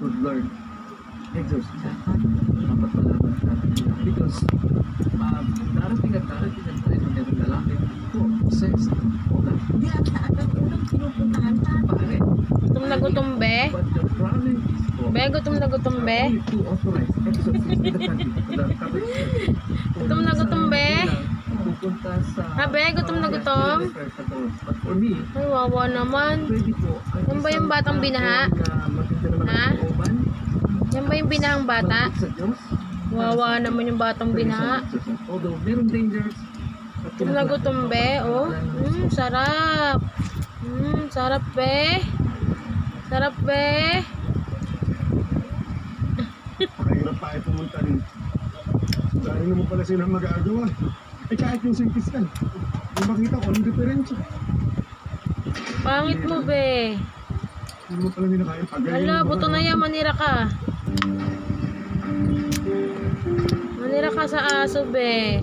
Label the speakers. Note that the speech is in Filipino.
Speaker 1: would learn exorcism. Dapat malaman natin. Because darating at tayo na meron lalaki po, obsessed.
Speaker 2: Hindi ata unang pinupuntahan ka.
Speaker 1: Pare.
Speaker 3: Gutom na gutom, be.
Speaker 1: But the problem is po,
Speaker 3: Be, gutom na gutom, be.
Speaker 1: only two authorized exorcists in the country. The Catholic Church.
Speaker 3: Gutom na gutom, be.
Speaker 1: Pupunta sa...
Speaker 3: Ha, be, gutom na gutom?
Speaker 1: But for me,
Speaker 3: Ay, wawa naman.
Speaker 1: pwede po.
Speaker 3: Yan ba yung batang binaha? Ha? Yan ba yung binahang bata? Wawa naman yung batang binaha.
Speaker 1: Although, merong dangers.
Speaker 3: Gutom na gutom, be. Oh, sarap. Sarap, be. Sarap, be.
Speaker 4: Pakahirap tayo pumunta rin. Dahil naman pala silang mag-aagawa. Eh kahit yung simpiskan, yung makita ko, anong diferensya?
Speaker 3: Pangit mo, be.
Speaker 4: Hindi mo pala nila kaya pagayin.
Speaker 3: Hala, buto na yan. Manira ka. Manira ka sa aso, be.